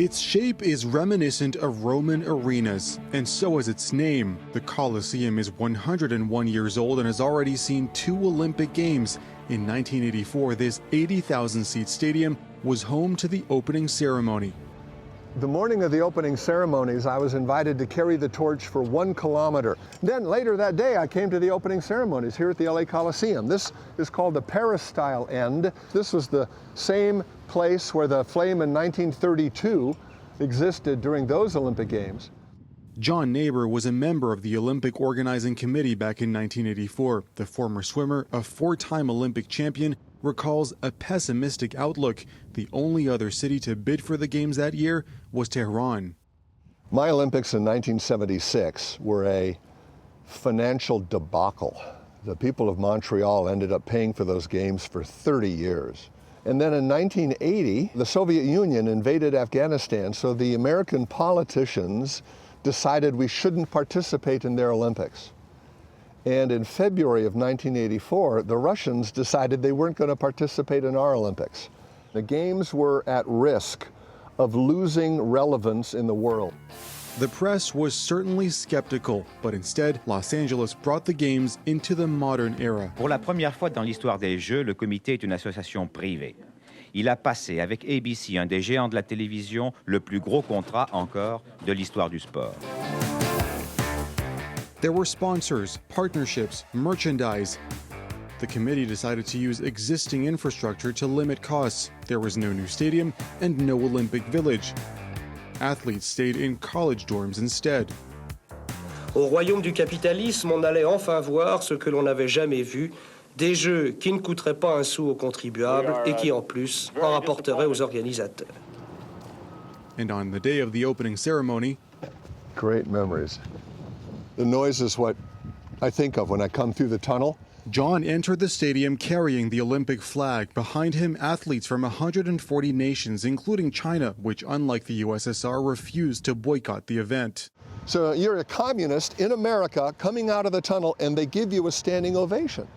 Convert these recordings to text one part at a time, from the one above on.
Its shape is reminiscent of Roman arenas, and so is its name. The Colosseum is 101 years old and has already seen 2 Olympic Games. In 1984, this 80,000-seat stadium was home to the opening ceremony. The morning of the opening ceremonies, I was invited to carry the torch for 1 kilometer. Then later that day, I came to the opening ceremonies here at the LA Coliseum. This is called the Paris-style end. This was the same place where the flame in 1932 existed during those Olympic Games. John Neighbor was a member of the Olympic Organizing Committee back in 1984. The former swimmer, a 4-time Olympic champion, recalls a pessimistic outlook. The only other city to bid for the Games that year was Tehran. My Olympics in 1976 were a financial debacle. The people of Montreal ended up paying for those Games for 30 years. And then in 1980, the Soviet Union invaded Afghanistan, so the American politicians decided we shouldn't participate in their Olympics. And in February of 1984, the Russians decided they weren't going to participate in our Olympics. The Games were at risk of losing relevance in the world. The press was certainly skeptical, but instead, Los Angeles brought the Games into the modern era. Pour la première fois dans l'histoire des Jeux, le comité est une association privée. Il a passé avec ABC, un des géants de la télévision, le plus gros contrat encore de l'histoire du sport. There were sponsors, partnerships, merchandise. The committee decided to use existing infrastructure to limit costs. There was no new stadium and no Olympic Village. Athletes stayed in college dorms instead. Au royaume du capitalisme, on allait enfin voir ce que l'on n'avait jamais vu, des jeux qui ne coûteraient pas un sou aux contribuables et qui, en plus, en rapporteraient aux organisateurs. And on the day of the opening ceremony, great memories. The noise is what I think of when I come through the tunnel. John entered the stadium carrying the Olympic flag. Behind him, athletes from 140 nations, including China, which, unlike the USSR, refused to boycott the event. So you're a communist in America coming out of the tunnel, and they give you a standing ovation.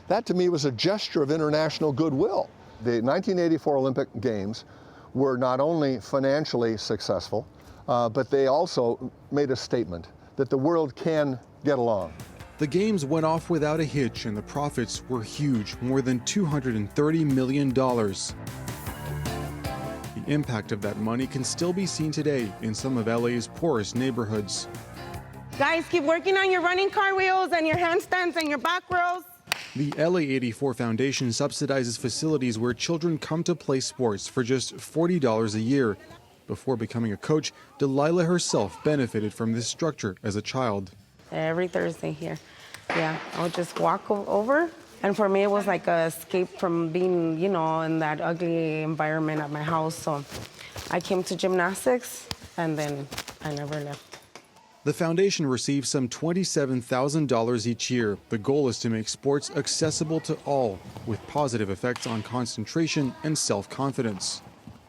That, to me, was a gesture of international goodwill. The 1984 Olympic Games were not only financially successful, but they also made a statement that the world can get along. The Games went off without a hitch, and the profits were huge, more than $230 million. The impact of that money can still be seen today in some of LA's poorest neighborhoods. Guys, keep working on your running cartwheels and your handstands and your back rolls. The LA 84 Foundation subsidizes facilities where children come to play sports for just $40 a year. Before becoming a coach, Delilah herself benefited from this structure as a child. Every Thursday here. Yeah, I would just walk over. And for me, it was like an escape from being, in that ugly environment at my house. So I came to gymnastics, and then I never left. The foundation receives some $27,000 each year. The goal is to make sports accessible to all, with positive effects on concentration and self-confidence.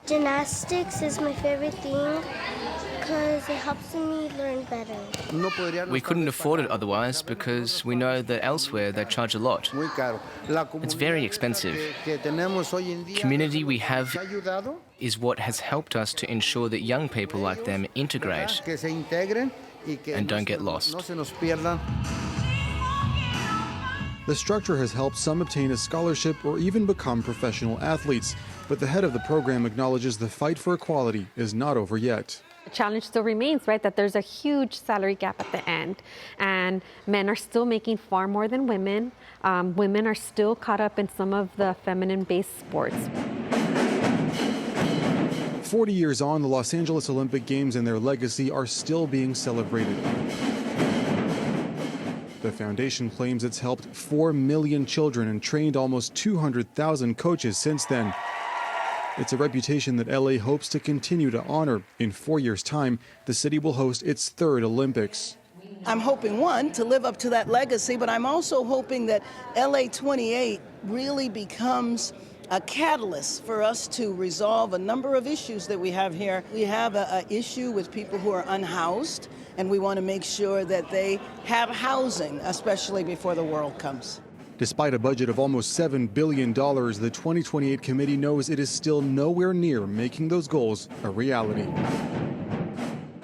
Gymnastics is my favorite thing because it helps me learn better. We couldn't afford it otherwise because we know that elsewhere they charge a lot. It's very expensive. The community we have is what has helped us to ensure that young people like them integrate and don't get lost. The structure has helped some obtain a scholarship or even become professional athletes, but the head of the program acknowledges the fight for equality is not over yet. The challenge still remains, right, that there's a huge salary gap at the end, and men are still making far more than women. Women are still caught up in some of the feminine-based sports. 40 years on, the Los Angeles Olympic Games and their legacy are still being celebrated. The foundation claims it's helped 4 million children and trained almost 200,000 coaches since then. It's a reputation that LA hopes to continue to honor. In 4 years' time, the city will host its 3rd Olympics. I'm hoping, one, to live up to that legacy, but I'm also hoping that LA 28 really becomes a catalyst for us to resolve a number of issues that we have here. We have an issue with people who are unhoused, and we want to make sure that they have housing, especially before the world comes. Despite a budget of almost $7 billion, the 2028 committee knows it is still nowhere near making those goals a reality.